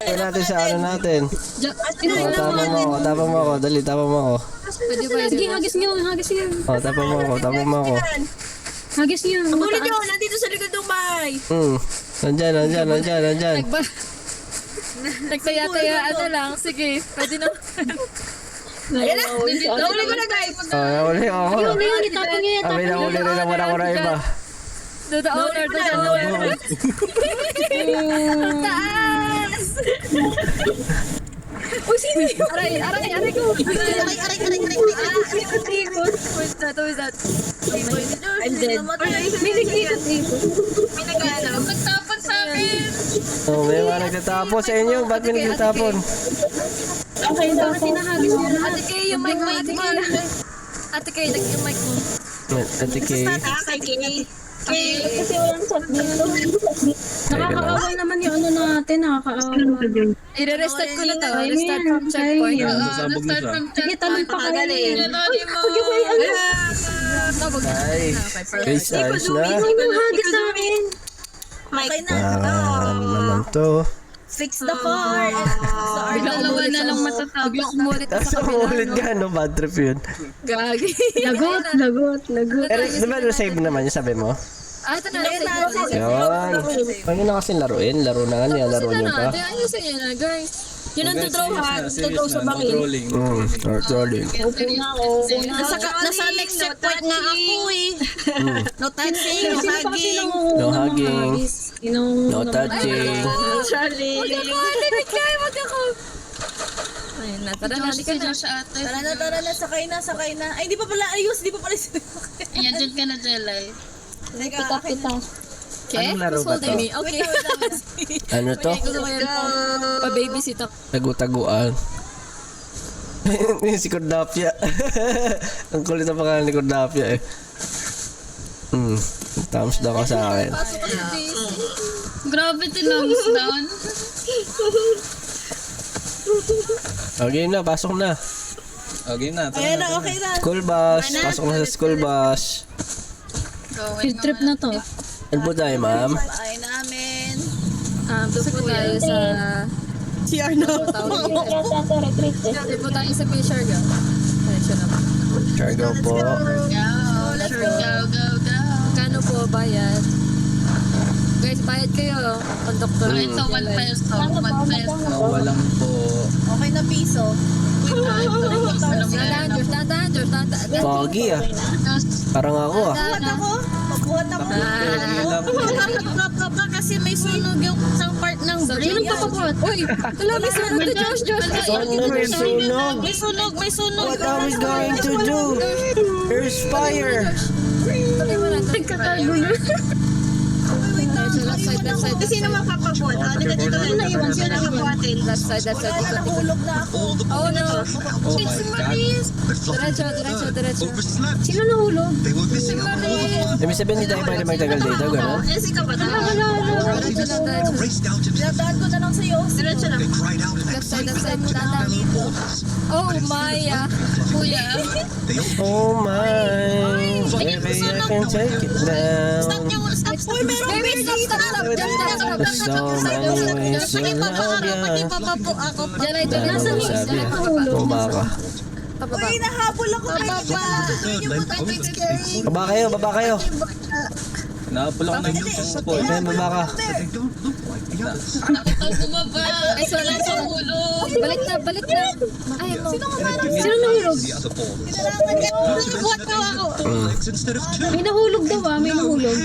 Ito natin sa ano natin. Tapang mo ako. Dali, tapang mo ako. Sige, hagis niyo. Tapang mo ako. Hagis niyo. Ulit nyo, nandito sa likod ng bahay. Nandyan. Nagtaya-taya, ano lang. Sige, pwede na. Ayan na, nahuli ko na guys. Nahuli ako. Yun, itapon niyo yan. May nahuli rin naman ako na iba. Do the owner. Taas! Uy, sino yun? Aray ko. Aray. Who's that? I'm dead. May nag-ikot. May nag-alam. Nagtapon sa akin. May mga nagtatapon sa inyo. Ba't may nagtatapon? Okay, bakit sinahagis niyo? Ate Kay, yung mic mo. Ate Kay, yung mic mo. Ate Kay. Kasi walang chat dito. Nakakaawa naman yung ano natin, nakakaawa. I-restart ko na to. Restart from checkpoint. Sasabog na siya. Sige, tanong pa kayo. Ay, guys, ayos na. Yung hagis sa akin. Okay na. Naman to. Fix the car. Dalawa na lang matatapos. Biglang umulit Tapos umulit ka, no? Bad trip yun. Gagi. Lagot. Pero, di ba save naman yung sabi mo? Ito na. Yun. Pwede na kasing laruin. Laro na nga niya. Laro niyo pa. Ayusin niyo na, guys. Yun ang tudraw ha. Tudraw sa bangin. Trolling. Or trolling. Nasa next checkpoint nga ako eh. No touching, no hugging. No hugging. No No touching. Charlie. Wag ako. Ayun na, tara na. Halika na. Tara na, sakay na. Ay, di pa pala ayos, di pa pala Ayan, dyan ka na, Jelay. Teka. Anong laro ba to? Okay. Ano to? Pa-babysit ako. Tagu-taguan. Si Cordapia. Ang kulit na pangalan ni Cordapia eh. Thumbs down ka sa akin. Grabe, tinums down. Okay na, pasok na. Okay na. Ayan na, okay na. School bus. Pasok na sa school bus. Field trip na to. Ano po tayo, ma'am? Ay namin. Doon po tayo sa... CR na. Doon po tayo sa Fisher Girl. Diretso na po. Chargo po. Go, go. Kano po bayad? Guys, bayad kayo. Conductor. Ito, 1 peso. 1 peso. Walang po. Okay na piso. Dahan, Diyos. Pogi ah. Parang ako ah. Magbuhat ako. Magbuhat ka kasi may sunog yung isang part ng Sino papabuhat? Uy, alam mo, sunog to Josh. Ano may sunog? May sunog. What are we going to do? There's fire. Nagkatago na. Left side. Sino mapapabuhat? Dito na iwan. Sino mapabuhatin? Left side. Nahulog na ako. Oh no. Oh my God. Diretso. Sino nahulog? Ibig sabihin hindi tayo pwede magtagal dito, gano'n? Jesse ka ba? Diretso. Dadaan ko na lang sa'yo. Diretso lang. Left side. Oh my. Kuya. Oh my. Baby, I can take it down. Uy, meron Baby, stop. There's so many ways to love ya. Papapo ako. Diyan ay Ano nasa ba sabi? Bumaba ka. Pababa. Uy, nahabol ako. Baba kayo. Naapal ako ng isang po. Okay, baba ka. Bumaba. Ay, so lang sa ulo. Balik na. Ay, mo. Sino nahulog? Buhat ka ako. May nahulog daw may nahulog.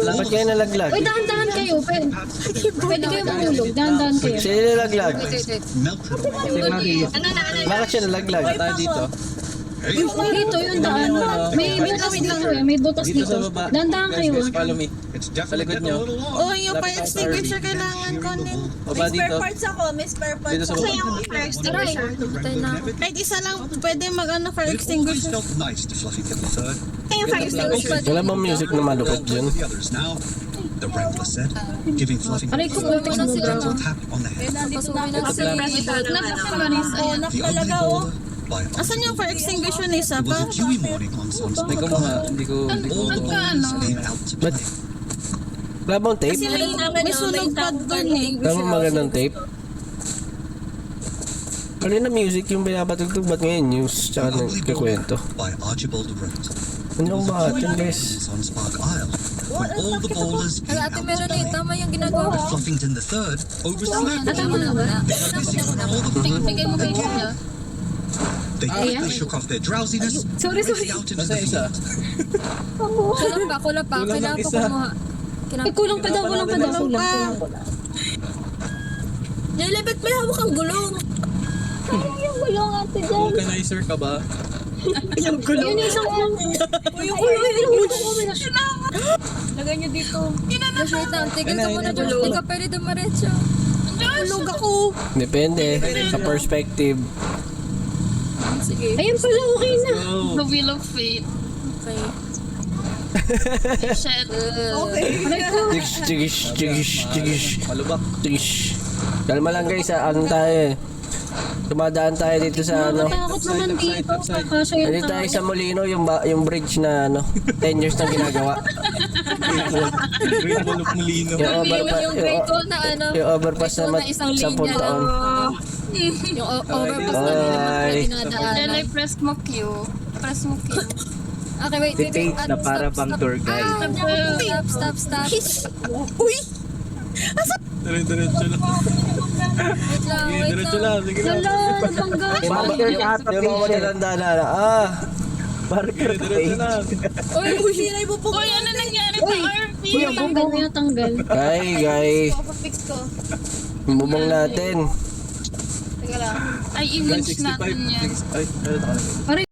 Ba't kayo nalaglag? Uy, dahan-dahan kayo. Pwede kayo mahulog. Dahan-dahan kayo. Siya yung nalaglag. Wait. Bakit siya nalaglag? Tayo dito. Dito yung daan. May butas dito May butas Dito sa dito. baba. Dahan-dahan kayo. Guys, follow me. Sa likod nyo. Oh, yung fire extinguisher kailangan ko din. Baba dito. May spare parts Dito sa ako. baba. Fire Aray, extinguisher. patay na ako. Kahit isa lang, pwede mag-ano fire extinguisher. Nice to Fluffy get the third. Yung fire extinguisher. Wala bang music na malupit dyan? The others now. The Breathless said, giving Fluffy Aray, kumunti na sila. a tap on the head. Pasukin na si... Oh, nak talaga oh. By a Asan yung fire extinguisher na isa It was pa? a dewy morning on Sun's Hindi ko mga, hindi ko. all the Ano? warnings came out to Ba't? play. Wala bang tape? Kasi may sunog pa doon eh. Wala bang magandang tape? Kanina music yung pinapatugtog, ba't ngayon news? Tsaka nagkikwento. By Archibald Wright. Ano ang bahat yun, guys? On Spark Isle. When all the bowlers came Ate, out meron eh. Tama yung ginagawa with ko. Fluffington III overslept. Tama na ba? Missing on all the food. Bigay mo kay Julia. They quickly shook off their drowsiness and raced out into Nasa the isa. field. Kulang pa. Kulang Kailangan ng ko isa. kumuha. Kulang pa daw. Nilibet may hawak ang gulong. Yung gulong ate dyan. Vulcanizer ka ba? Yung gulong. Yun yung isang Yung gulong. Lagay niyo dito. Wait lang. Tigil ka muna dyan. Hindi ka pwede dumaretso. Ulog ako. Depende. Sa perspective. Sige. Ayun pala, okay na. The Wheel of Fate. Okay. Shit. Tigish. Malubak. Tigish. Kalma lang guys, ano tayo eh. Dumadaan tayo dito sa ano. Takot naman dito. Kakasya yung Nandito tayo sa Molino, yung bridge na ano, 10 years na ginagawa. Green Ball of Molino. Yung grade 2 na ano. Yung overpass na grade 2 na isang 10 linya lang. taon. Yung overpass na hindi naman Ay. dinadaanan. Then I press mo Q. Press mo Q. Okay, wait. Dictate na para bang tour guide. Stop. Uy! Diretso lang. Wait lang. Diretso lang. Sige lang. Barker ka ata Yung mga matanda na, Barker ka Diretso lang. Uy, sinay mo po. Uy, ano nangyari sa RP? Tanggal. guys. Fix ko. Bubong natin. Teka lang. Ay, Guys, image natin 65. yan. Ay, meron ako.